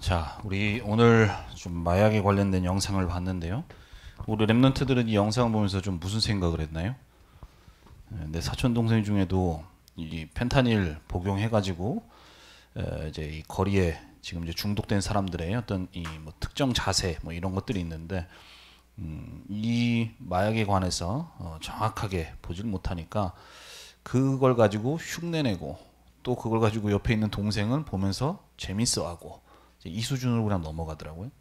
자, 우리 오늘 좀 마약에 관련된 영상을 봤는데요. 우리 랩런트들은 이 영상을 보면서 좀 무슨 생각을 했나요? 내 사촌 동생 중에도 이 펜타닐 복용해가지고 이제 이 거리에 지금 이제 중독된 사람들의 어떤 이 뭐 특정 자세 뭐 이런 것들이 있는데 이 마약에 관해서 정확하게 보질 못하니까 그걸 가지고 흉내내고 또 그걸 가지고 옆에 있는 동생을 보면서 재밌어하고 이 수준으로 그냥 넘어가더라고요.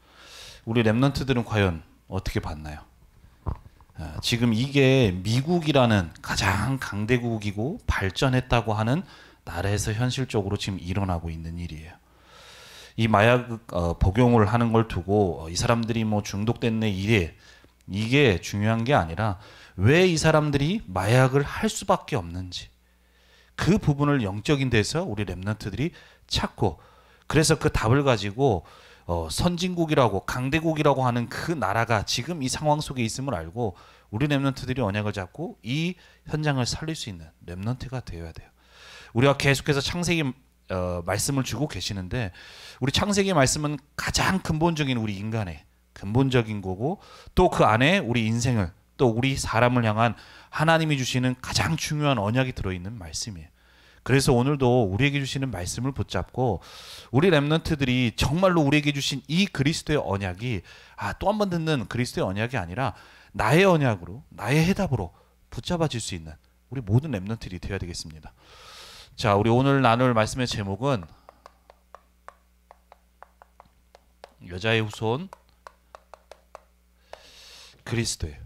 우리 랩런트들은 과연 어떻게 봤나요? 지금 이게 미국이라는 가장 강대국이고 발전했다고 하는 나라에서 현실적으로 지금 일어나고 있는 일이에요. 이 마약 복용을 하는 걸 두고 이 사람들이 뭐 중독됐네 이게 중요한 게 아니라 왜 이 사람들이 마약을 할 수밖에 없는지 그 부분을 영적인 데서 우리 랩런트들이 찾고 그래서 그 답을 가지고 선진국이라고 강대국이라고 하는 그 나라가 지금 이 상황 속에 있음을 알고 우리 랩런트들이 언약을 잡고 이 현장을 살릴 수 있는 랩런트가 되어야 돼요. 우리가 계속해서 창세기 말씀을 주고 계시는데 우리 창세기 말씀은 가장 근본적인 우리 인간의 근본적인 거고 또 그 안에 우리 인생을 또 우리 사람을 향한 하나님이 주시는 가장 중요한 언약이 들어있는 말씀이에요. 그래서 오늘도 우리에게 주시는 말씀을 붙잡고 우리 랩런트들이 정말로 우리에게 주신 이 그리스도의 언약이 또 한 번 듣는 그리스도의 언약이 아니라 나의 언약으로 나의 해답으로 붙잡아질 수 있는 우리 모든 랩런트들이 되어야 되겠습니다. 자, 우리 오늘 나눌 말씀의 제목은 여자의 후손 그리스도예요.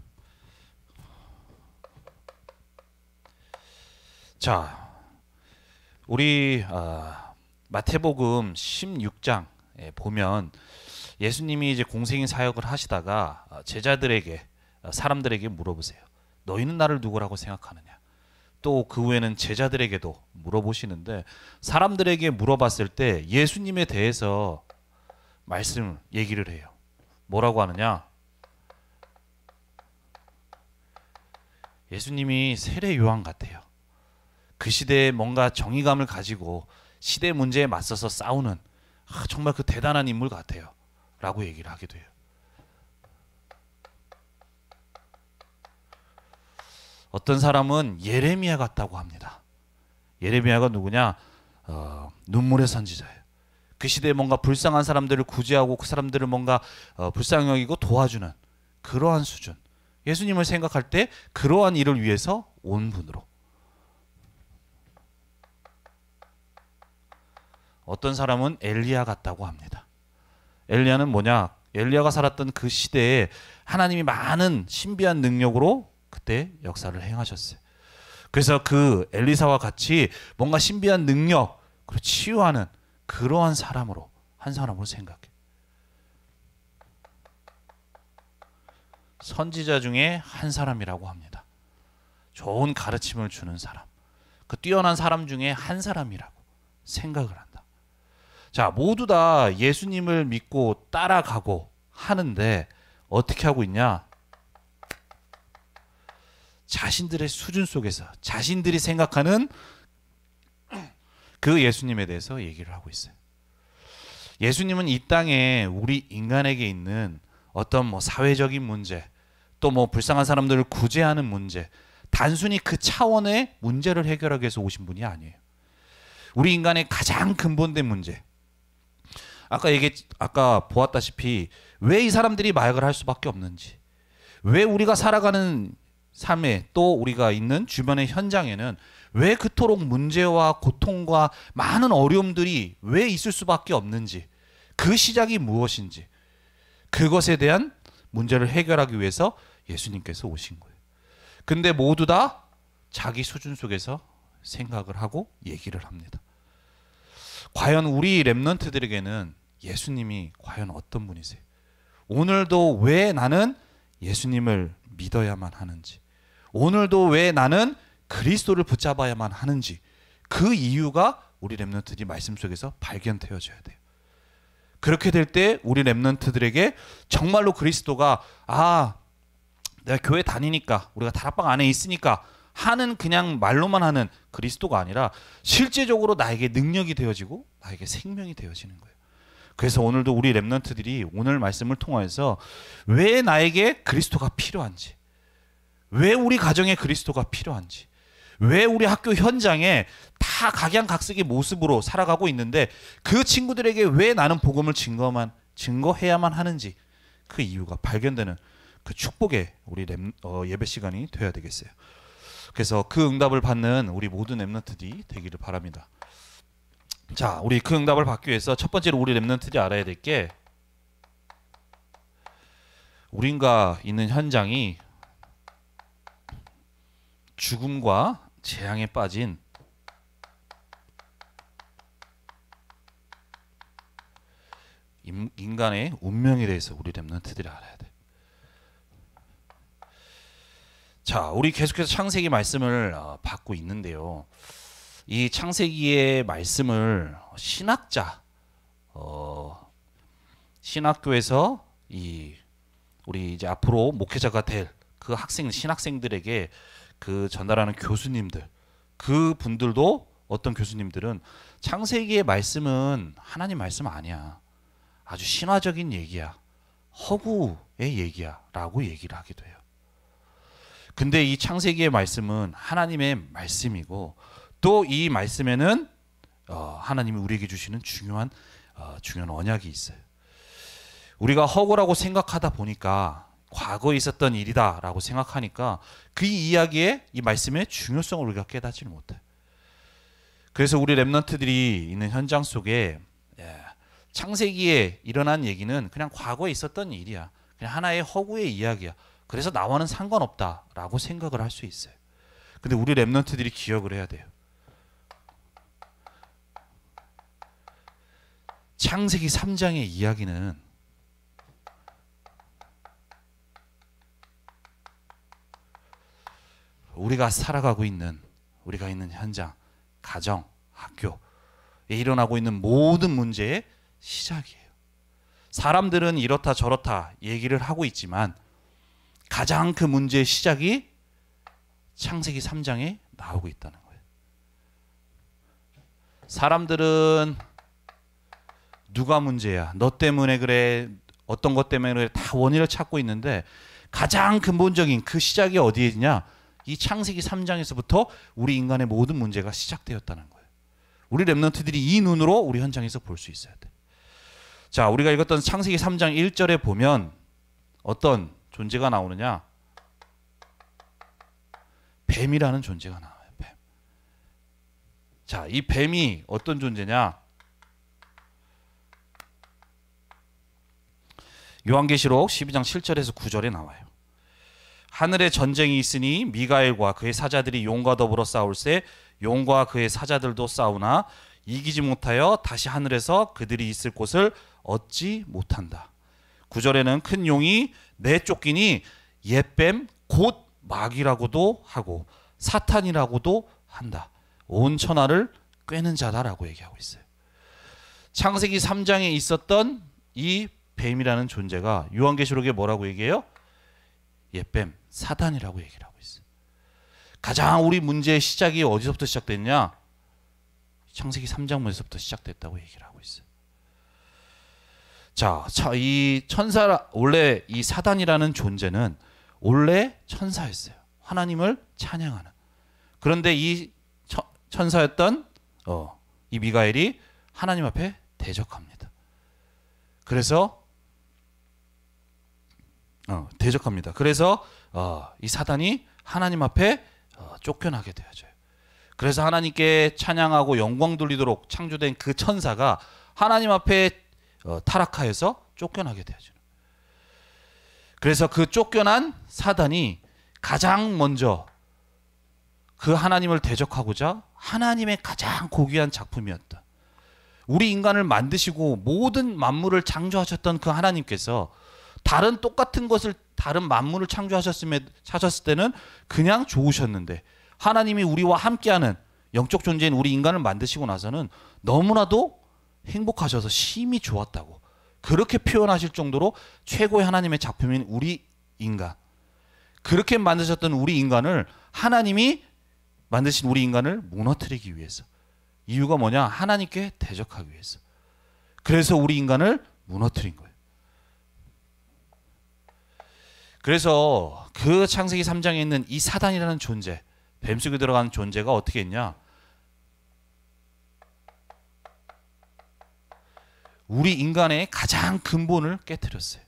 자, 우리 마태복음 16장에 보면 예수님이 이제 공생인 사역을 하시다가 제자들에게 사람들에게 물어보세요. 너희는 나를 누구라고 생각하느냐? 또 그 후에는 제자들에게도 물어보시는데 사람들에게 물어봤을 때 예수님에 대해서 얘기를 해요. 뭐라고 하느냐? 예수님이 세례 요한 같아요. 그 시대에 뭔가 정의감을 가지고 시대 문제에 맞서서 싸우는 정말 그 대단한 인물 같아요 라고 얘기를 하게 돼요. 어떤 사람은 예레미야 같다고 합니다. 예레미야가 누구냐? 눈물의 선지자예요. 그 시대에 뭔가 불쌍한 사람들을 구제하고 그 사람들을 뭔가 불쌍히 여기고 도와주는 그러한 수준. 예수님을 생각할 때 그러한 일을 위해서 온 분으로. 어떤 사람은 엘리야 같다고 합니다. 엘리야는 뭐냐? 엘리야가 살았던 그 시대에 하나님이 많은 신비한 능력으로 그때 역사를 행하셨어요. 그래서 그 엘리사와 같이 뭔가 신비한 능력 그리고 치유하는 그러한 사람으로 한 사람으로 생각해. 선지자 중에 한 사람이라고 합니다. 좋은 가르침을 주는 사람, 그 뛰어난 사람 중에 한 사람이라고 생각을 한다. 자, 모두 다 예수님을 믿고 따라가고 하는데 어떻게 하고 있냐? 자신들의 수준 속에서 자신들이 생각하는 그 예수님에 대해서 얘기를 하고 있어요. 예수님은 이 땅에 우리 인간에게 있는 어떤 뭐 사회적인 문제, 또 뭐 불쌍한 사람들을 구제하는 문제, 단순히 그 차원의 문제를 해결하기 위해서 오신 분이 아니에요. 우리 인간의 가장 근본된 문제. 아까 보았다시피 왜 이 사람들이 마약을 할 수밖에 없는지, 왜 우리가 살아가는 삶에 또 우리가 있는 주변의 현장에는 왜 그토록 문제와 고통과 많은 어려움들이 왜 있을 수밖에 없는지, 그 시작이 무엇인지, 그것에 대한 문제를 해결하기 위해서 예수님께서 오신 거예요. 근데 모두 다 자기 수준 속에서 생각을 하고 얘기를 합니다. 과연 우리 랩런트들에게는 예수님이 과연 어떤 분이세요? 오늘도 왜 나는 예수님을 믿어야만 하는지, 오늘도 왜 나는 그리스도를 붙잡아야만 하는지, 그 이유가 우리 랩런트들이 말씀 속에서 발견되어져야 돼요. 그렇게 될 때 우리 랩런트들에게 정말로 그리스도가 내가 교회 다니니까, 우리가 다락방 안에 있으니까 하는 그냥 말로만 하는 그리스도가 아니라 실제적으로 나에게 능력이 되어지고 나에게 생명이 되어지는 거예요. 그래서 오늘도 우리 렘넌트들이 오늘 말씀을 통해서 왜 나에게 그리스도가 필요한지, 왜 우리 가정에 그리스도가 필요한지, 왜 우리 학교 현장에 다 각양각색의 모습으로 살아가고 있는데 그 친구들에게 왜 나는 복음을 증거해야만 하는지, 그 이유가 발견되는 그 축복의 우리 예배 시간이 되어야 되겠어요. 그래서 그 응답을 받는 우리 모든 렘넌트들이 되기를 바랍니다. 자, 우리 그 응답을 받기 위해서 첫 번째로 우리 렘넌트들이 알아야 될 게, 우린가 있는 현장이 죽음과 재앙에 빠진 인간의 운명에 대해서 우리 렘넌트들이 알아야 돼. 자, 우리 계속해서 창세기 말씀을 받고 있는데요. 이 창세기의 말씀을 신학교에서 우리 이제 앞으로 목회자가 될 그 신학생들에게 그 전달하는 교수님들, 그 분들도 어떤 교수님들은 창세기의 말씀은 하나님 말씀 아니야, 아주 신화적인 얘기야, 허구의 얘기야 라고 얘기를 하기도 해요. 근데 이 창세기의 말씀은 하나님의 말씀이고, 또 이 말씀에는 하나님이 우리에게 주시는 중요한 언약이 있어요. 우리가 허구라고 생각하다 보니까, 과거에 있었던 일이다 라고 생각하니까 그 이야기에, 이 말씀의 중요성을 우리가 깨닫지를 못해요. 그래서 우리 렘넌트들이 있는 현장 속에 창세기에 일어난 얘기는 그냥 과거에 있었던 일이야, 그냥 하나의 허구의 이야기야, 그래서 나와는 상관없다라고 생각을 할 수 있어요. 근데 우리 렘넌트들이 기억을 해야 돼요. 창세기 3장의 이야기는 우리가 살아가고 있는, 우리가 있는 현장, 가정, 학교에 일어나고 있는 모든 문제의 시작이에요. 사람들은 이렇다 저렇다 얘기를 하고 있지만 가장 그 문제의 시작이 창세기 3장에 나오고 있다는 거예요. 사람들은 누가 문제야, 너 때문에 그래, 어떤 것 때문에 그래, 다 원인을 찾고 있는데 가장 근본적인 그 시작이 어디에 있냐? 이 창세기 3장에서부터 우리 인간의 모든 문제가 시작되었다는 거예요. 우리 렘넌트들이 이 눈으로 우리 현장에서 볼 수 있어야 돼. 자, 우리가 읽었던 창세기 3장 1절에 보면 어떤 존재가 나오느냐? 뱀이라는 존재가 나와요. 뱀. 자, 이 뱀이 어떤 존재냐? 요한계시록 12장 7절에서 9절에 나와요. 하늘에 전쟁이 있으니 미가엘과 그의 사자들이 용과 더불어 싸울세 용과 그의 사자들도 싸우나 이기지 못하여 다시 하늘에서 그들이 있을 곳을 얻지 못한다. 9절에는 큰 용이 내쫓기니 옛뱀 곧 마귀라고도 하고 사탄이라고도 한다. 온 천하를 꿰는 자다라고 얘기하고 있어요. 창세기 3장에 있었던 이 뱀이라는 존재가 요한계시록에 뭐라고 얘기해요? 옛뱀, 사단이라고 얘기를 하고 있어요. 가장 우리 문제의 시작이 어디서부터 시작됐냐? 창세기 3장에서부터 시작됐다고 얘기를 하고 있어요. 자, 이 천사, 원래 이 사단이라는 존재는 원래 천사였어요. 하나님을 찬양하는. 그런데 이 천사였던 이 미가엘이 하나님 앞에 대적합니다. 그래서 대적합니다. 그래서 이 사단이 하나님 앞에 쫓겨나게 되어져요. 그래서 하나님께 찬양하고 영광 돌리도록 창조된 그 천사가 하나님 앞에 타락하여서 쫓겨나게 되어져요. 그래서 그 쫓겨난 사단이 가장 먼저 그 하나님을 대적하고자 하나님의 가장 고귀한 작품이었다. 우리 인간을 만드시고 모든 만물을 창조하셨던 그 하나님께서 다른 똑같은 것을, 다른 만물을 창조하셨을 때는 그냥 좋으셨는데, 하나님이 우리와 함께하는 영적 존재인 우리 인간을 만드시고 나서는 너무나도 행복하셔서 심히 좋았다고 그렇게 표현하실 정도로 최고의 하나님의 작품인 우리 인간, 그렇게 만드셨던 우리 인간을, 하나님이 만드신 우리 인간을 무너뜨리기 위해서. 이유가 뭐냐? 하나님께 대적하기 위해서. 그래서 우리 인간을 무너뜨린 거예요. 그래서 그 창세기 3장에 있는 이 사단이라는 존재, 뱀 속에 들어가는 존재가 어떻게 했냐? 우리 인간의 가장 근본을 깨뜨렸어요.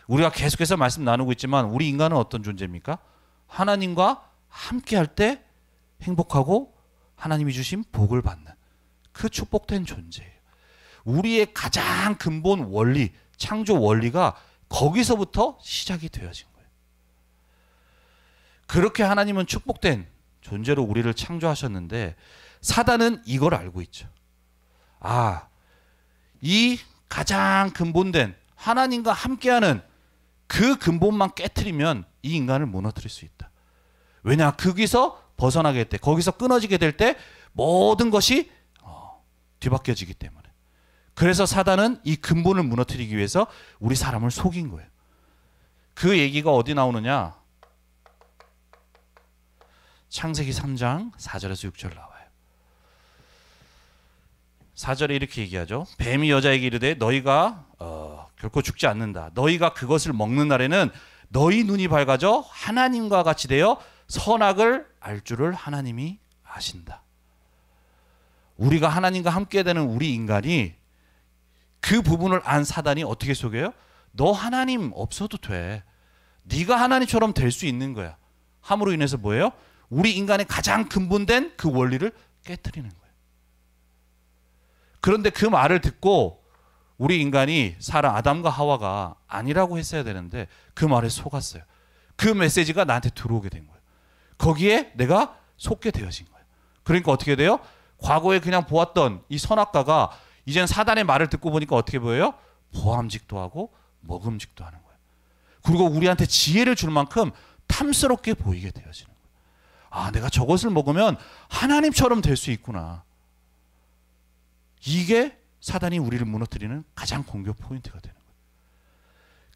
우리가 계속해서 말씀 나누고 있지만 우리 인간은 어떤 존재입니까? 하나님과 함께할 때 행복하고 하나님이 주신 복을 받는 그 축복된 존재예요. 우리의 가장 근본 원리, 창조 원리가 거기서부터 시작이 되어진 거예요. 그렇게 하나님은 축복된 존재로 우리를 창조하셨는데 사단은 이걸 알고 있죠. 이 가장 근본된 하나님과 함께하는 그 근본만 깨트리면 이 인간을 무너뜨릴 수 있다. 왜냐? 거기서 벗어나게 될 때, 거기서 끊어지게 될 때 모든 것이 뒤바뀌어지기 때문에. 그래서 사단은 이 근본을 무너뜨리기 위해서 우리 사람을 속인 거예요. 그 얘기가 어디 나오느냐? 창세기 3장 4절에서 6절 나와요. 4절에 이렇게 얘기하죠. 뱀이 여자에게 이르되 너희가 결코 죽지 않는다. 너희가 그것을 먹는 날에는 너희 눈이 밝아져 하나님과 같이 되어 선악을 알 줄을 하나님이 아신다. 우리가 하나님과 함께 되는 우리 인간이 그 부분을 안 사단이 어떻게 속여요? 너 하나님 없어도 돼. 네가 하나님처럼 될 수 있는 거야. 함으로 인해서 뭐예요? 우리 인간의 가장 근본된 그 원리를 깨트리는 거예요. 그런데 그 말을 듣고 우리 인간이 사람 아담과 하와가 아니라고 했어야 되는데 그 말에 속았어요. 그 메시지가 나한테 들어오게 된 거예요. 거기에 내가 속게 되어진 거예요. 그러니까 어떻게 돼요? 과거에 그냥 보았던 이 선악과가 이젠 사단의 말을 듣고 보니까 어떻게 보여요? 보암직도 하고 먹음직도 하는 거예요. 그리고 우리한테 지혜를 줄 만큼 탐스럽게 보이게 되어지는 거예요. 내가 저것을 먹으면 하나님처럼 될 수 있구나. 이게 사단이 우리를 무너뜨리는 가장 공격 포인트가 되는 거예요.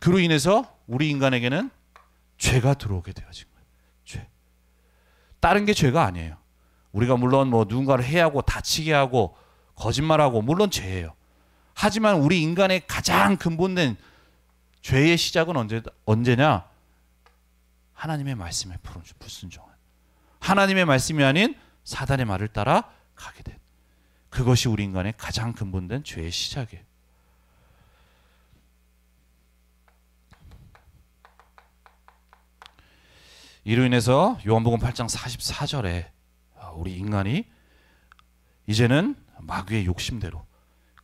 그로 인해서 우리 인간에게는 죄가 들어오게 되어진 거예요. 죄. 다른 게 죄가 아니에요. 우리가 물론 누군가를 해하고 다치게 하고 거짓말하고 물론 죄예요. 하지만 우리 인간의 가장 근본된 죄의 시작은 언제냐? 하나님의 말씀에 불순종한. 하나님의 말씀이 아닌 사단의 말을 따라 가게 된. 그것이 우리 인간의 가장 근본된 죄의 시작이에요. 이로 인해서 요한복음 8장 44절에 우리 인간이 이제는 마귀의 욕심대로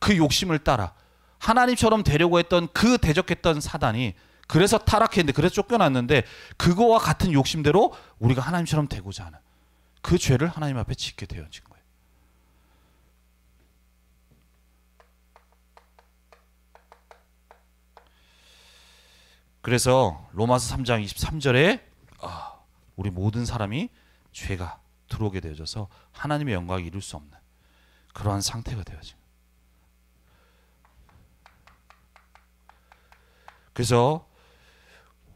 그 욕심을 따라 하나님처럼 되려고 했던 그 대적했던 사단이 그래서 타락했는데 그래서 쫓겨났는데 그거와 같은 욕심대로 우리가 하나님처럼 되고자 하는 그 죄를 하나님 앞에 짓게 되어진 거예요. 그래서 로마서 3장 23절에 우리 모든 사람이 죄가 들어오게 되어져서 하나님의 영광을 이룰 수 없는 그러한 상태가 되어진 거예요. 그래서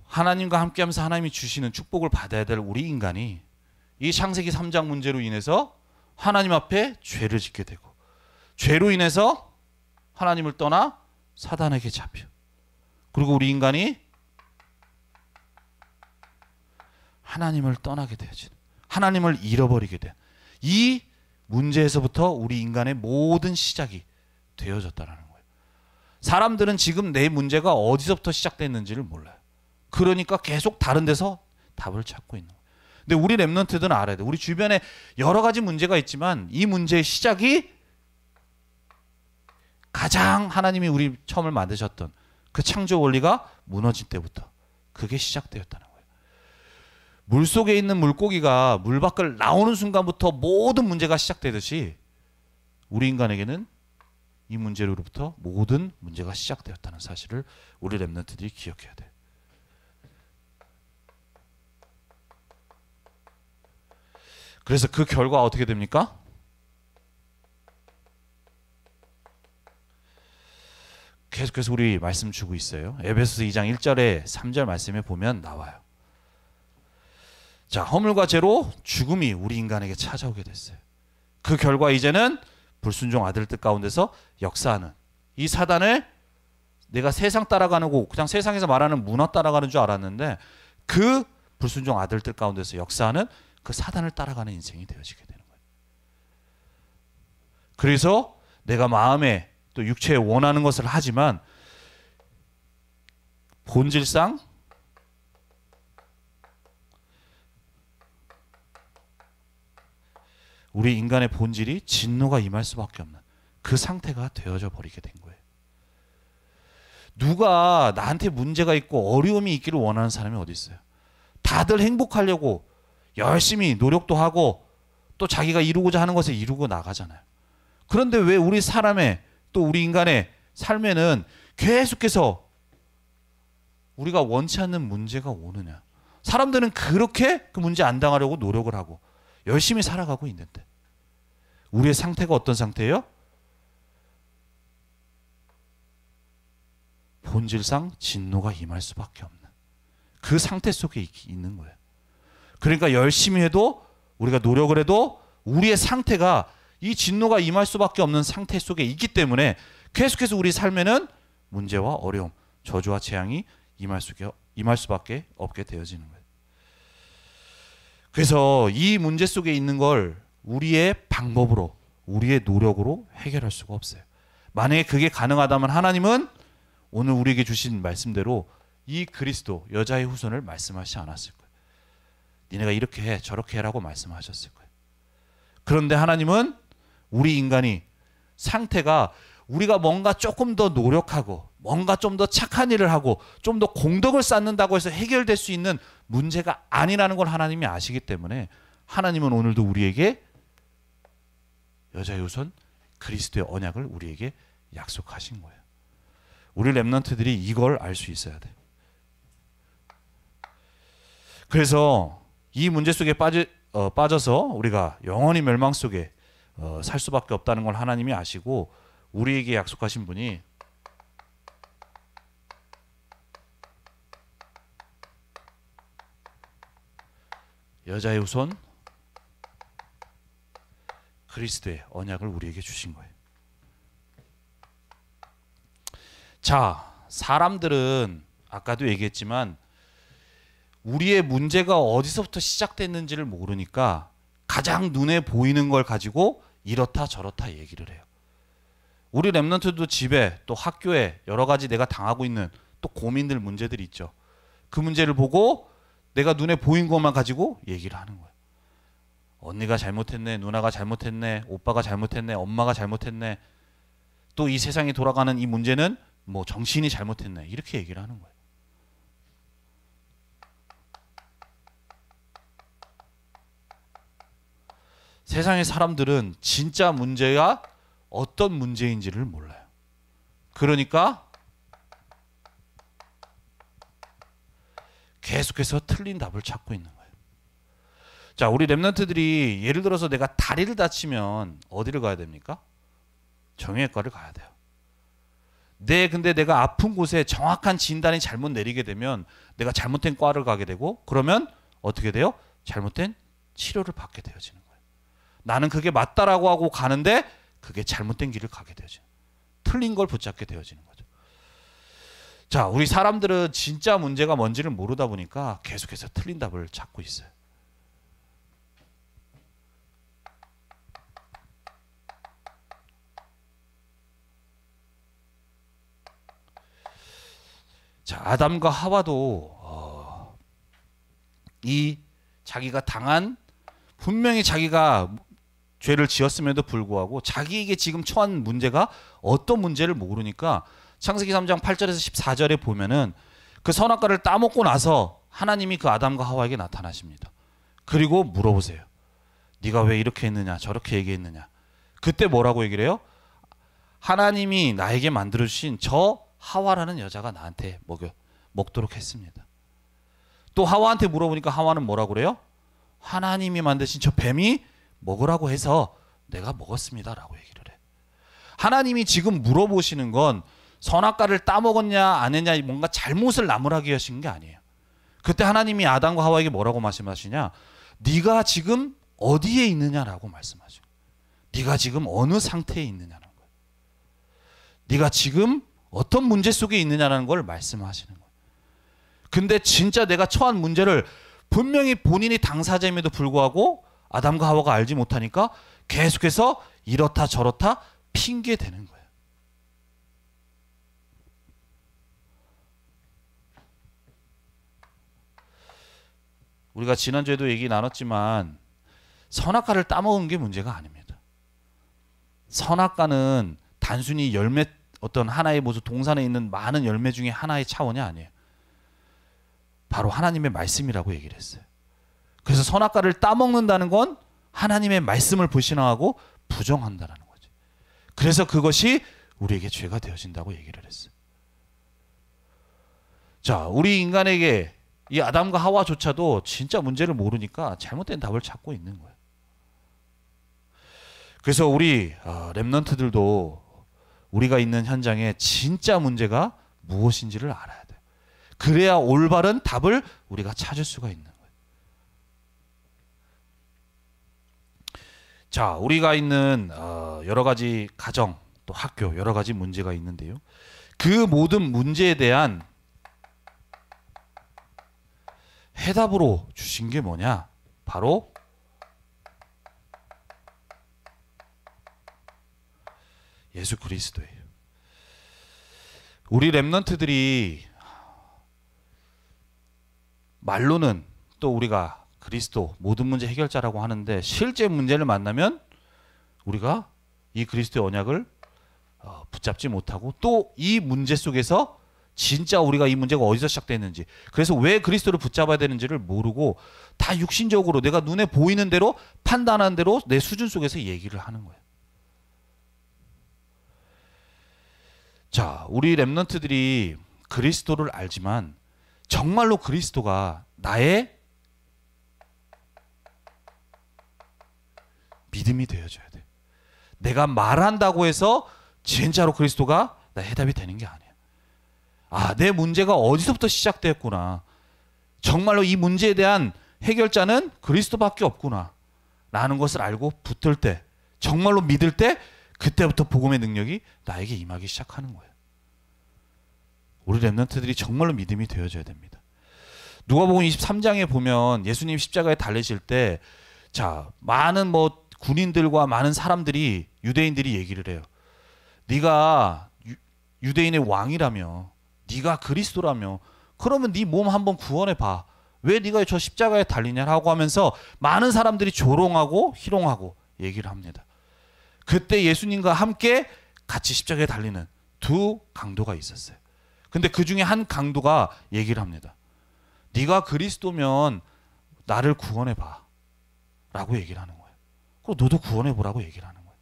하나님과 함께하면서 하나님이 주시는 축복을 받아야 될 우리 인간이 이 창세기 3장 문제로 인해서 하나님 앞에 죄를 짓게 되고 죄로 인해서 하나님을 떠나 사단에게 잡혀 그리고 우리 인간이 하나님을 떠나게 되어진 하나님을 잃어버리게 된 이 문제에서부터 우리 인간의 모든 시작이 되어졌다는 거예요. 사람들은 지금 내 문제가 어디서부터 시작됐는지를 몰라요. 그러니까 계속 다른 데서 답을 찾고 있는 거예요. 근데 우리 랩런트들은 알아야 돼요. 우리 주변에 여러 가지 문제가 있지만 이 문제의 시작이 가장 하나님이 우리 처음을 만드셨던 그 창조 원리가 무너진 때부터 그게 시작되었다는 거예요. 물속에 있는 물고기가 물 밖을 나오는 순간부터 모든 문제가 시작되듯이 우리 인간에게는 이 문제로부터 모든 문제가 시작되었다는 사실을 우리 랩런트들이 기억해야 돼요. 그래서 그 결과 어떻게 됩니까? 계속해서 우리 말씀 주고 있어요. 에베소서 2장 1절에 3절 말씀에 보면 나와요. 자, 허물과 죄로 죽음이 우리 인간에게 찾아오게 됐어요. 그 결과 이제는 불순종 아들 뜻 가운데서 역사하는 이 사단을 내가 세상 따라가는 거 그냥 세상에서 말하는 문화 따라가는 줄 알았는데 그 불순종 아들들 가운데서 역사하는 그 사단을 따라가는 인생이 되어지게 되는 거예요. 그래서 내가 마음에 또 육체에 원하는 것을 하지만 본질상 우리 인간의 본질이 진노가 임할 수밖에 없는 그 상태가 되어져 버리게 된 거예요. 누가 나한테 문제가 있고 어려움이 있기를 원하는 사람이 어디 있어요? 다들 행복하려고 열심히 노력도 하고 또 자기가 이루고자 하는 것을 이루고 나가잖아요. 그런데 왜 우리 사람의 또 우리 인간의 삶에는 계속해서 우리가 원치 않는 문제가 오느냐? 사람들은 그렇게 그 문제 안 당하려고 노력을 하고 열심히 살아가고 있는데 우리의 상태가 어떤 상태예요? 본질상 진노가 임할 수밖에 없는 그 상태 속에 있는 거예요. 그러니까 열심히 해도 우리가 노력을 해도 우리의 상태가 이 진노가 임할 수밖에 없는 상태 속에 있기 때문에 계속해서 우리 삶에는 문제와 어려움, 저주와 재앙이 임할 수밖에 없게 되어지는 거예요. 그래서 이 문제 속에 있는 걸 우리의 방법으로, 우리의 노력으로 해결할 수가 없어요. 만약에 그게 가능하다면 하나님은 오늘 우리에게 주신 말씀대로 이 그리스도 여자의 후손을 말씀하시지 않았을 거예요. 니네가 이렇게 해 저렇게 해라고 말씀하셨을 거예요. 그런데 하나님은 우리 인간이 상태가 우리가 뭔가 조금 더 노력하고 뭔가 좀 더 착한 일을 하고 좀 더 공덕을 쌓는다고 해서 해결될 수 있는 문제가 아니라는 걸 하나님이 아시기 때문에 하나님은 오늘도 우리에게 여자의 후손 그리스도의 언약을 우리에게 약속하신 거예요. 우리 렘넌트들이 이걸 알 수 있어야 돼요. 그래서 이 문제 속에 빠져서 우리가 영원히 멸망 속에 살 수밖에 없다는 걸 하나님이 아시고 우리에게 약속하신 분이 여자의 후손 그리스도의 언약을 우리에게 주신 거예요. 자, 사람들은 아까도 얘기했지만 우리의 문제가 어디서부터 시작됐는지를 모르니까 가장 눈에 보이는 걸 가지고 이렇다 저렇다 얘기를 해요. 우리 렘넌트도 집에 또 학교에 여러 가지 내가 당하고 있는 또 고민들 문제들이 있죠. 그 문제를 보고 내가 눈에 보인 것만 가지고 얘기를 하는 거예요. 언니가 잘못했네, 누나가 잘못했네, 오빠가 잘못했네, 엄마가 잘못했네. 또 이 세상이 돌아가는 이 문제는 뭐 정신이 잘못했네. 이렇게 얘기를 하는 거예요. 세상의 사람들은 진짜 문제가 어떤 문제인지를 몰라요. 그러니까 계속해서 틀린 답을 찾고 있는 거예요. 자, 우리 렘넌트들이 예를 들어서 내가 다리를 다치면 어디를 가야 됩니까? 정형외과를 가야 돼요. 근데 내가 아픈 곳에 정확한 진단이 잘못 내리게 되면 내가 잘못된 과를 가게 되고 그러면 어떻게 돼요? 잘못된 치료를 받게 되어지는 거예요. 나는 그게 맞다라고 하고 가는데 그게 잘못된 길을 가게 되어지는 거예요. 틀린 걸 붙잡게 되어지는 거죠. 자, 우리 사람들은 진짜 문제가 뭔지를 모르다 보니까 계속해서 틀린 답을 찾고 있어요. 자, 아담과 하와도 이 자기가 당한 분명히 자기가 죄를 지었음에도 불구하고 자기에게 지금 처한 문제가 어떤 문제를 모르니까 창세기 3장 8절에서 14절에 보면은 그 선악과를 따먹고 나서 하나님이 그 아담과 하와에게 나타나십니다. 그리고 물어보세요. 네가 왜 이렇게 했느냐 저렇게 얘기했느냐. 그때 뭐라고 얘기를 해요? 하나님이 나에게 만들어주신 저 하와라는 여자가 나한테 먹도록 했습니다. 또 하와한테 물어보니까 하와는 뭐라고 그래요? 하나님이 만드신 저 뱀이 먹으라고 해서 내가 먹었습니다 라고 얘기를 해. 하나님이 지금 물어보시는 건 선악과를 따먹었냐 안 했냐 뭔가 잘못을 나무라게 하신 게 아니에요. 그때 하나님이 아담과 하와에게 뭐라고 말씀하시냐? 네가 지금 어디에 있느냐라고 말씀하셔요. 네가 지금 어느 상태에 있느냐는 거예요. 네가 지금 어떤 문제 속에 있느냐라는 걸 말씀하시는 거예요. 근데 진짜 내가 처한 문제를 분명히 본인이 당사자임에도 불구하고 아담과 하와가 알지 못하니까 계속해서 이렇다 저렇다 핑계 대는 거예요. 우리가 지난주에도 얘기 나눴지만 선악과를 따먹은 게 문제가 아닙니다. 선악과는 단순히 열매, 어떤 하나의 모습, 동산에 있는 많은 열매 중에 하나의 차원이 아니에요. 바로 하나님의 말씀이라고 얘기를 했어요. 그래서 선악과를 따먹는다는 건 하나님의 말씀을 불신앙하고 부정한다는 거죠. 그래서 그것이 우리에게 죄가 되어진다고 얘기를 했어요. 자, 우리 인간에게 이 아담과 하와조차도 진짜 문제를 모르니까 잘못된 답을 찾고 있는 거예요. 그래서 우리 렘넌트들도 우리가 있는 현장에 진짜 문제가 무엇인지를 알아야 돼요. 그래야 올바른 답을 우리가 찾을 수가 있는 거예요. 자, 우리가 있는 여러 가지 가정, 또 학교, 여러 가지 문제가 있는데요. 그 모든 문제에 대한 해답으로 주신 게 뭐냐? 바로 예수 그리스도예요. 우리 렘넌트들이 말로는 또 우리가 그리스도 모든 문제 해결자라고 하는데 실제 문제를 만나면 우리가 이 그리스도의 언약을 붙잡지 못하고 또 이 문제 속에서 진짜 우리가 이 문제가 어디서 시작됐는지, 그래서 왜 그리스도를 붙잡아야 되는지를 모르고 다 육신적으로 내가 눈에 보이는 대로 판단하는 대로 내 수준 속에서 얘기를 하는 거예요. 자, 우리 렘넌트들이 그리스도를 알지만 정말로 그리스도가 나의 믿음이 되어줘야 돼. 내가 말한다고 해서 진짜로 그리스도가 나의 해답이 되는 게 아니야. 아, 내 문제가 어디서부터 시작됐구나. 정말로 이 문제에 대한 해결자는 그리스도밖에 없구나 라는 것을 알고 붙들 때, 정말로 믿을 때, 그때부터 복음의 능력이 나에게 임하기 시작하는 거예요. 우리 렘넌트들이 정말로 믿음이 되어져야 됩니다. 누가복음 23장에 보면 예수님 십자가에 달리실 때, 자, 많은 군인들과 많은 사람들이, 유대인들이 얘기를 해요. 네가 유대인의 왕이라며, 네가 그리스도라며, 그러면 네 몸 한번 구원해 봐. 왜 네가 저 십자가에 달리냐라고 하면서 많은 사람들이 조롱하고 희롱하고 얘기를 합니다. 그때 예수님과 함께 같이 십자가에 달리는 두 강도가 있었어요. 근데 그 중에 한 강도가 얘기를 합니다. 네가 그리스도면 나를 구원해 봐 라고 얘기를 하는 거예요. 그럼 너도 구원해 보라고 얘기를 하는 거예요.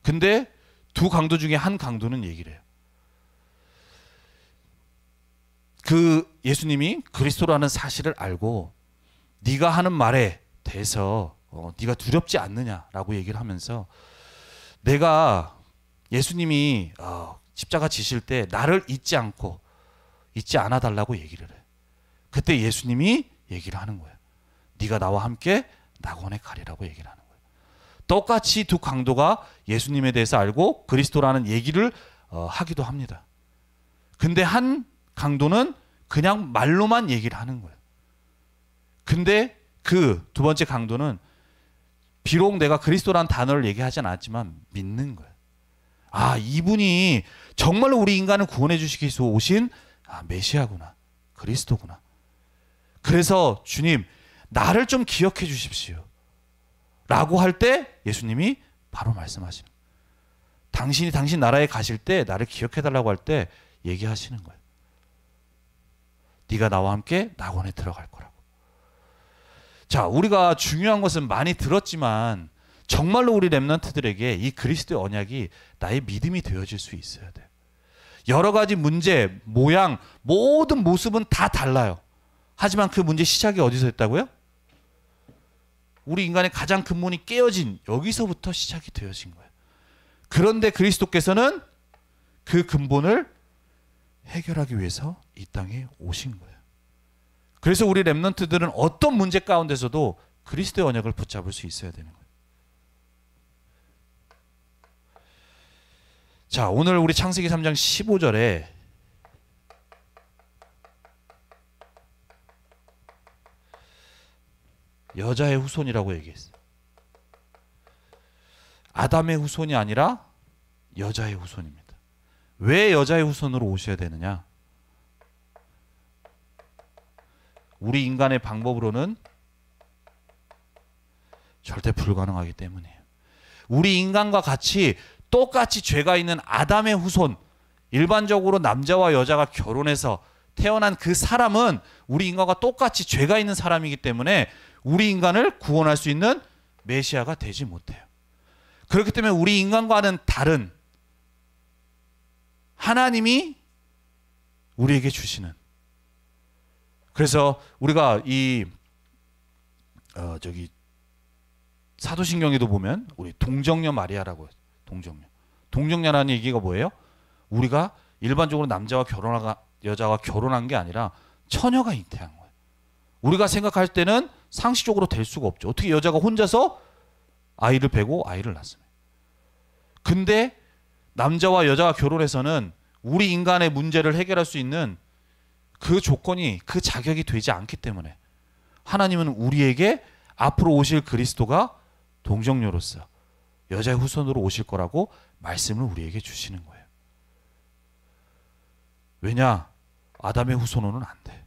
근데 두 강도 중에 한 강도는 얘기를 해요. 그 예수님이 그리스도라는 사실을 알고 네가 하는 말에 대해서 네가 두렵지 않느냐라고 얘기를 하면서, 내가 예수님이 십자가 지실 때 나를 잊지 않아 달라고 얘기를 해. 그때 예수님이 얘기를 하는 거예요. 네가 나와 함께 낙원에 가리라고 얘기를 하는 거예요. 똑같이 두 강도가 예수님에 대해서 알고 그리스도라는 얘기를 하기도 합니다. 근데 한 강도는 그냥 말로만 얘기를 하는 거예요. 근데 그 두 번째 강도는 비록 내가 그리스도라는 단어를 얘기하진 않았지만 믿는 거예요. 아, 이분이 정말로 우리 인간을 구원해 주시기 위해서 오신 메시아구나, 그리스도구나. 그래서 주님, 나를 좀 기억해 주십시오 라고 할 때 예수님이 바로 말씀하시는 거예요. 당신이 당신 나라에 가실 때 나를 기억해 달라고 할 때 얘기하시는 거예요. 네가 나와 함께 낙원에 들어갈 거라고. 자, 우리가 중요한 것은 많이 들었지만 정말로 우리 렘넌트들에게 이 그리스도의 언약이 나의 믿음이 되어질 수 있어야 돼요. 여러 가지 문제, 모양, 모든 모습은 다 달라요. 하지만 그 문제 시작이 어디서 했다고요? 우리 인간의 가장 근본이 깨어진 여기서부터 시작이 되어진 거예요. 그런데 그리스도께서는 그 근본을 해결하기 위해서 이 땅에 오신 거예요. 그래서 우리 렘넌트들은 어떤 문제 가운데서도 그리스도의 언약을 붙잡을 수 있어야 되는 거예요. 자, 오늘 우리 창세기 3장 15절에 여자의 후손이라고 얘기했어요. 아담의 후손이 아니라 여자의 후손입니다. 왜 여자의 후손으로 오셔야 되느냐? 우리 인간의 방법으로는 절대 불가능하기 때문이에요. 우리 인간과 같이 똑같이 죄가 있는 아담의 후손, 일반적으로 남자와 여자가 결혼해서 태어난 그 사람은 우리 인간과 똑같이 죄가 있는 사람이기 때문에 우리 인간을 구원할 수 있는 메시아가 되지 못해요. 그렇기 때문에 우리 인간과는 다른 하나님이 우리에게 주시는, 그래서 우리가 이 사도신경에도 보면 우리 동정녀 마리아라고 해요. 동정녀라는 얘기가 뭐예요? 우리가 일반적으로 남자와 여자가 결혼한 게 아니라 처녀가 잉태한 거예요. 우리가 생각할 때는 상식적으로 될 수가 없죠. 어떻게 여자가 혼자서 아이를 베고 아이를 낳습니까? 근데 남자와 여자가 결혼해서는 우리 인간의 문제를 해결할 수 있는 그 조건이, 그 자격이 되지 않기 때문에 하나님은 우리에게 앞으로 오실 그리스도가 동정녀로서 여자의 후손으로 오실 거라고 말씀을 우리에게 주시는 거예요. 왜냐? 아담의 후손으로는 안 돼.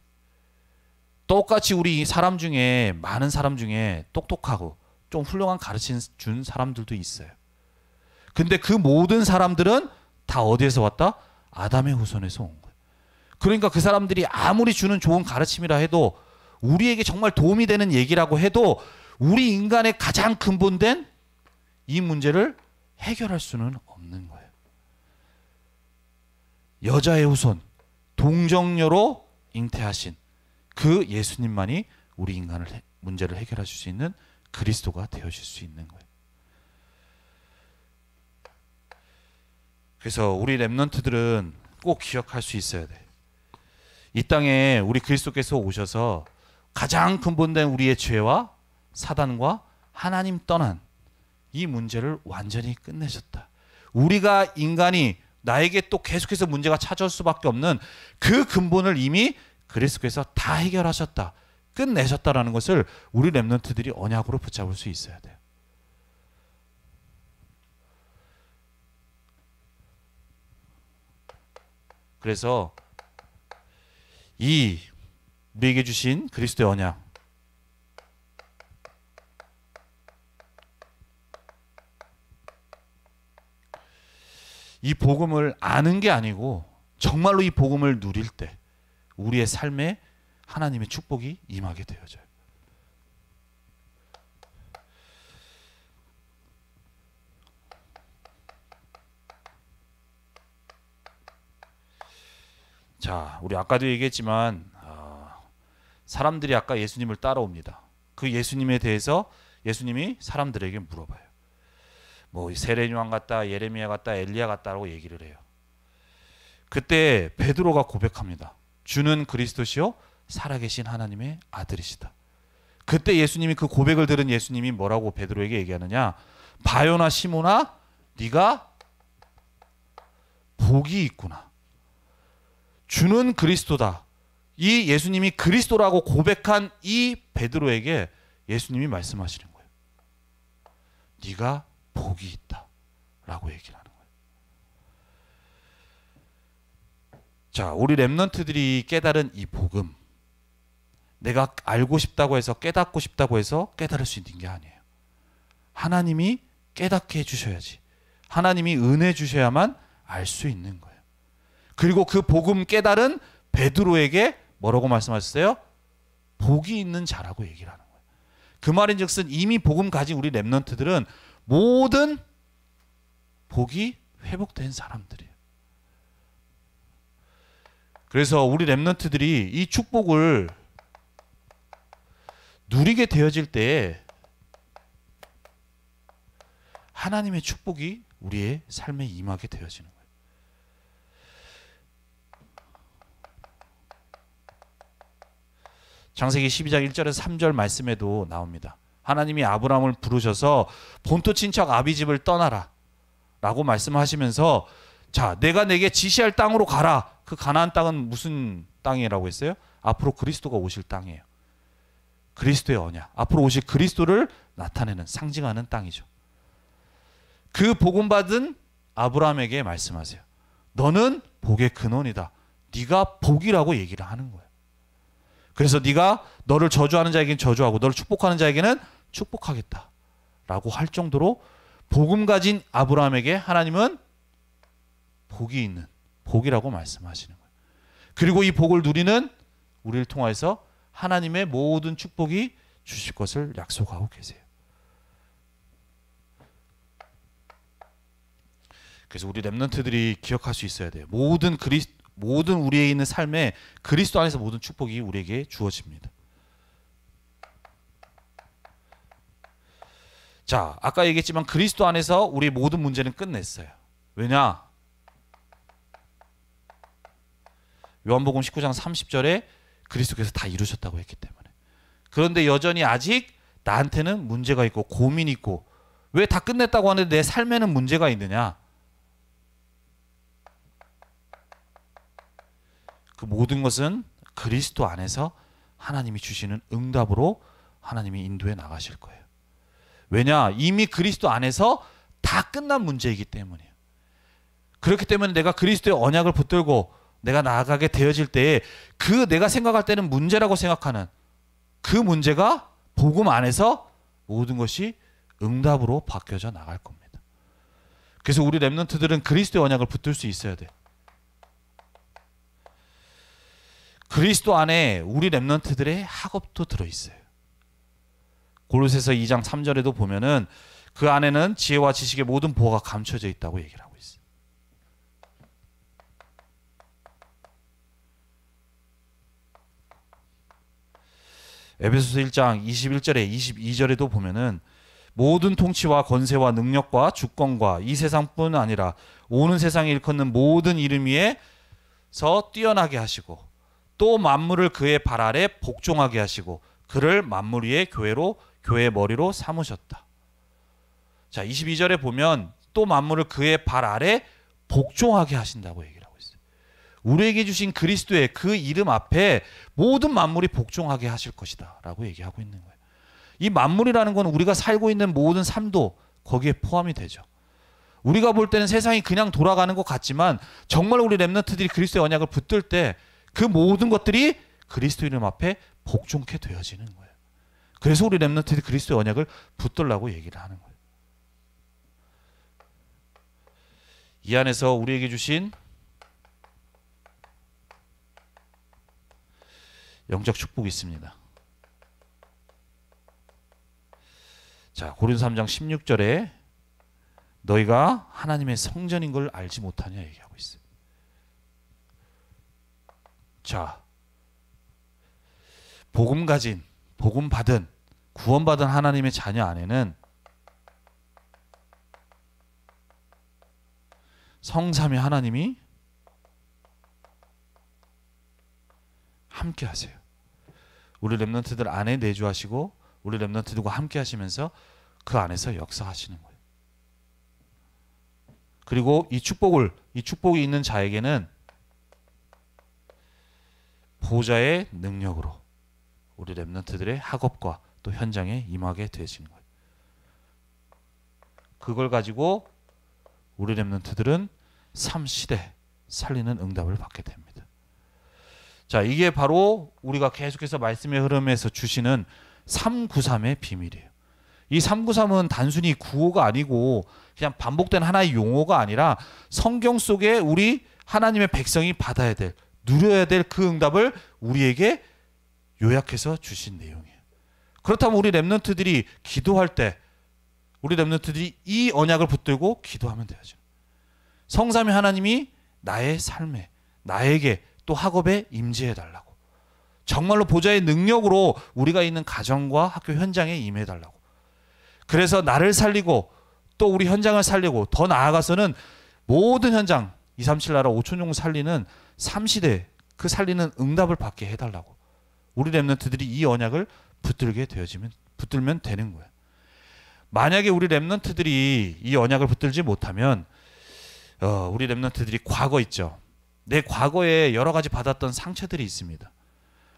똑같이 우리 사람 중에, 많은 사람 중에 똑똑하고 좀 훌륭한 가르침 준 사람들도 있어요. 근데 그 모든 사람들은 다 어디에서 왔다? 아담의 후손에서 온 거예요. 그러니까 그 사람들이 아무리 주는 좋은 가르침이라 해도, 우리에게 정말 도움이 되는 얘기라고 해도 우리 인간의 가장 근본된 이 문제를 해결할 수는 없는 거예요. 여자의 후손, 동정녀로 잉태하신 그 예수님만이 우리 인간의 문제를 해결하실 수 있는 그리스도가 되어질 수 있는 거예요. 그래서 우리 렘넌트들은 꼭 기억할 수 있어야 돼. 이 땅에 우리 그리스도께서 오셔서 가장 근본된 우리의 죄와 사단과 하나님 떠난 이 문제를 완전히 끝내셨다. 우리가 인간이 나에게 또 계속해서 문제가 찾아올 수밖에 없는 그 근본을 이미 그리스도께서 다 해결하셨다, 끝내셨다라는 것을 우리 렘넌트들이 언약으로 붙잡을 수 있어야 돼요. 그래서 이 우리에게 주신 그리스도의 언약, 이 복음을 아는 게 아니고 정말로 이 복음을 누릴 때 우리의 삶에 하나님의 축복이 임하게 되어져요. 자, 우리 아까도 얘기했지만 사람들이 아까 예수님을 따라옵니다. 그 예수님에 대해서 예수님이 사람들에게 물어봐요. 뭐 세례 요한 같다, 예레미야 같다, 엘리야 같다라고 얘기를 해요. 그때 베드로가 고백합니다. 주는 그리스도시요 살아계신 하나님의 아들이시다. 그때 예수님이, 그 고백을 들은 예수님이 뭐라고 베드로에게 얘기하느냐? 바요나 시몬아, 네가 복이 있구나. 주는 그리스도다. 이 예수님이 그리스도라고 고백한 이 베드로에게 예수님이 말씀하시는 거예요. 네가 복이 있다 라고 얘기를 하는 거예요. 자, 우리 렘넌트들이 깨달은 이 복음, 내가 알고 싶다고 해서, 깨닫고 싶다고 해서 깨달을 수 있는 게 아니에요. 하나님이 깨닫게 해주셔야지, 하나님이 은혜 주셔야만 알 수 있는 거예요. 그리고 그 복음 깨달은 베드로에게 뭐라고 말씀하셨어요? 복이 있는 자라고 얘기를 하는 거예요. 그 말인즉슨 이미 복음 가진 우리 렘넌트들은 모든 복이 회복된 사람들이에요. 그래서 우리 렘넌트들이 이 축복을 누리게 되어질 때에 하나님의 축복이 우리의 삶에 임하게 되어지는 거예요. 창세기 12장 1절에서 3절 말씀에도 나옵니다. 하나님이 아브라함을 부르셔서 본토 친척 아비집을 떠나라 라고 말씀하시면서 자, 내가 내게 지시할 땅으로 가라. 그 가나안 땅은 무슨 땅이라고 했어요? 앞으로 그리스도가 오실 땅이에요. 그리스도의 언약, 앞으로 오실 그리스도를 나타내는, 상징하는 땅이죠. 그 복음 받은 아브라함에게 말씀하세요. 너는 복의 근원이다. 네가 복이라고 얘기를 하는 거예요. 그래서 네가 너를 저주하는 자에게는 저주하고 너를 축복하는 자에게는 축복하겠다 라고 할 정도로 복음 가진 아브라함에게 하나님은 복이 있는, 복이라고 말씀하시는 거예요. 그리고 이 복을 누리는 우리를 통해서 하나님의 모든 축복이 주실 것을 약속하고 계세요. 그래서 우리 렘넌트들이 기억할 수 있어야 돼요. 모든 우리에 있는 삶에 그리스도 안에서 모든 축복이 우리에게 주어집니다. 자, 아까 얘기했지만 그리스도 안에서 우리 모든 문제는 끝냈어요. 왜냐? 요한복음 19장 30절에 그리스도께서 다 이루셨다고 했기 때문에. 그런데 여전히 아직 나한테는 문제가 있고 고민이 있고, 왜 다 끝냈다고 하는데 내 삶에는 문제가 있느냐? 그 모든 것은 그리스도 안에서 하나님이 주시는 응답으로 하나님이 인도해 나가실 거예요. 왜냐? 이미 그리스도 안에서 다 끝난 문제이기 때문이에요. 그렇기 때문에 내가 그리스도의 언약을 붙들고 내가 나아가게 되어질 때에 그 내가 생각할 때는 문제라고 생각하는 그 문제가 복음 안에서 모든 것이 응답으로 바뀌어져 나갈 겁니다. 그래서 우리 렘넌트들은 그리스도의 언약을 붙들 수 있어야 돼. 그리스도 안에 우리 렘넌트들의 학업도 들어있어요. 골로새서 2장 3절에도 보면은 그 안에는 지혜와 지식의 모든 보화가 감춰져 있다고 얘기를 하고 있어요. 에베소서 1장 21절에 22절에도 보면은 모든 통치와 권세와 능력과 주권과 이 세상뿐 아니라 오는 세상에 일컫는 모든 이름 위에서 뛰어나게 하시고 또 만물을 그의 발 아래 복종하게 하시고 그를 만물 위의 교회의 머리로 삼으셨다. 자, 22절에 보면 또 만물을 그의 발 아래 복종하게 하신다고 얘기를 하고 있어요. 우리에게 주신 그리스도의 그 이름 앞에 모든 만물이 복종하게 하실 것이다 라고 얘기하고 있는 거예요. 이 만물이라는 건 우리가 살고 있는 모든 삶도 거기에 포함이 되죠. 우리가 볼 때는 세상이 그냥 돌아가는 것 같지만 정말 우리 렘넌트들이 그리스도의 언약을 붙들 때 그 모든 것들이 그리스도 이름 앞에 복종케 되어지는 거예요. 그래서 우리 렘넌트들이 그리스도의 언약을 붙들라고 얘기를 하는 거예요. 이 안에서 우리에게 주신 영적 축복이 있습니다. 자, 고린도서 3장 16절에 너희가 하나님의 성전인 걸 알지 못하냐 얘기하고 있어요. 자, 복음 가진, 복음 받은, 구원받은 하나님의 자녀 안에는 성삼위 하나님이 함께 하세요. 우리 렘넌트들 안에 내주하시고 우리 렘넌트들과 함께 하시면서 그 안에서 역사하시는 거예요. 그리고 이 축복이 있는 자에게는 보좌의 능력으로 우리 렘넌트들의 학업과 또 현장에 임하게 되시는 거예요. 그걸 가지고 우리 렘넌트들은 삶 시대 살리는 응답을 받게 됩니다. 자, 이게 바로 우리가 계속해서 말씀의 흐름에서 주시는 393의 비밀이에요. 이 393은 단순히 구호가 아니고 그냥 반복된 하나의 용어가 아니라 성경 속에 우리 하나님의 백성이 받아야 될, 누려야 될 그 응답을 우리에게 요약해서 주신 내용이에요. 그렇다면 우리 렘넌트들이 기도할 때 우리 렘넌트들이 이 언약을 붙들고 기도하면 되죠. 성삼위 하나님이 나의 삶에, 나에게 또 학업에 임재해 달라고. 정말로 보좌의 능력으로 우리가 있는 가정과 학교 현장에 임해 달라고. 그래서 나를 살리고 또 우리 현장을 살리고 더 나아가서는 모든 현장 237 나라 5천종 살리는 3시대 그 살리는 응답을 받게 해달라고. 우리 렘넌트들이 이 언약을 붙들면 되는 거예요. 만약에 우리 렘넌트들이 이 언약을 붙들지 못하면 우리 렘넌트들이 과거 있죠. 내 과거에 여러 가지 받았던 상처들이 있습니다.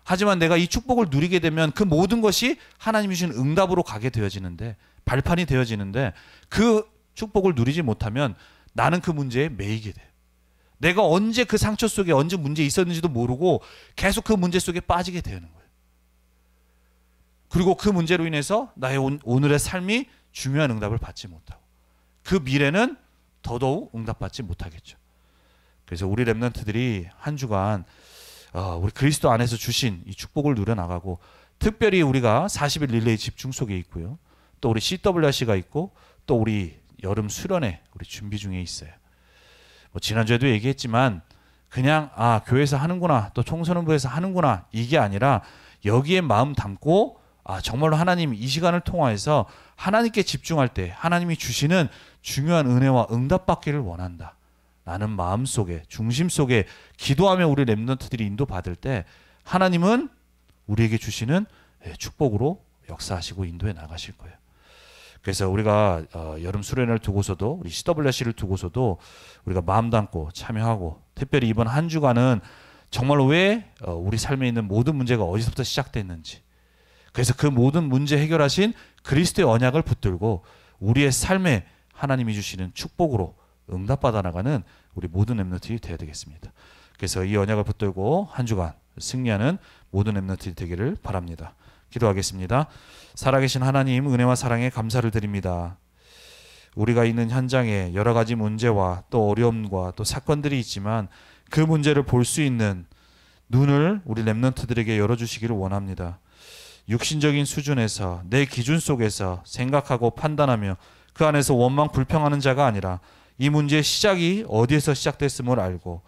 하지만 내가 이 축복을 누리게 되면 그 모든 것이 하나님이 주신 응답으로 가게 되어지는데, 발판이 되어지는데, 그 축복을 누리지 못하면 나는 그 문제에 매이게 돼요. 내가 언제 그 상처 속에 언제 문제 있었는지도 모르고 계속 그 문제 속에 빠지게 되는 거예요. 그리고 그 문제로 인해서 나의 오늘의 삶이 중요한 응답을 받지 못하고 그 미래는 더더욱 응답받지 못하겠죠. 그래서 우리 렘넌트들이 한 주간 우리 그리스도 안에서 주신 이 축복을 누려나가고, 특별히 우리가 40일 릴레이 집중 속에 있고요. 또 우리 CWRC가 있고, 또 우리 여름 수련회 우리 준비 중에 있어요. 지난주에도 얘기했지만 그냥 교회에서 하는구나, 또 청소년부에서 하는구나, 이게 아니라 여기에 마음 담고 정말로 하나님 이 시간을 통하여서 하나님께 집중할 때 하나님이 주시는 중요한 은혜와 응답받기를 원한다 라는 마음 속에, 중심 속에 기도하며 우리 렘넌트들이 인도받을 때 하나님은 우리에게 주시는 축복으로 역사하시고 인도해 나가실 거예요. 그래서 우리가 여름 수련회를 두고서도, 우리 CWC를 두고서도 우리가 마음 담고 참여하고, 특별히 이번 한 주간은 정말로 왜 우리 삶에 있는 모든 문제가 어디서부터 시작됐는지, 그래서 그 모든 문제 해결하신 그리스도의 언약을 붙들고 우리의 삶에 하나님이 주시는 축복으로 응답받아 나가는 우리 모든 렘넌트들이 되어야 되겠습니다. 그래서 이 언약을 붙들고 한 주간 승리하는 모든 렘넌트들이 되기를 바랍니다. 기도하겠습니다. 살아계신 하나님, 은혜와 사랑에 감사를 드립니다. 우리가 있는 현장에 여러 가지 문제와 또 어려움과 또 사건들이 있지만 그 문제를 볼 수 있는 눈을 우리 렘넌트들에게 열어주시기를 원합니다. 육신적인 수준에서 내 기준 속에서 생각하고 판단하며 그 안에서 원망 불평하는 자가 아니라 이 문제의 시작이 어디에서 시작됐음을 알고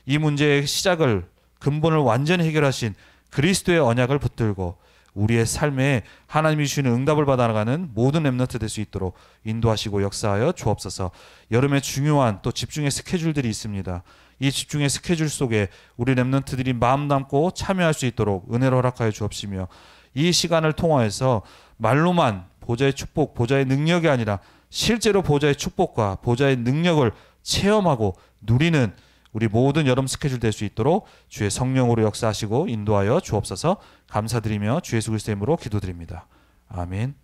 이 문제의 시작을, 근본을 완전히 해결하신 그리스도의 언약을 붙들고 우리의 삶에 하나님이 주시는 응답을 받아나가는 모든 렘넌트 될 수 있도록 인도하시고 역사하여 주옵소서. 여름에 중요한 또 집중의 스케줄들이 있습니다. 이 집중의 스케줄 속에 우리 렘넌트들이 마음 담고 참여할 수 있도록 은혜로 허락하여 주옵시며, 이 시간을 통하여서 말로만 보좌의 축복, 보좌의 능력이 아니라 실제로 보좌의 축복과 보좌의 능력을 체험하고 누리는 우리 모든 여름 스케줄 될 수 있도록 주의 성령으로 역사하시고 인도하여 주옵소서. 감사드리며 주 예수 그리스도의 이름으로 기도드립니다. 아멘.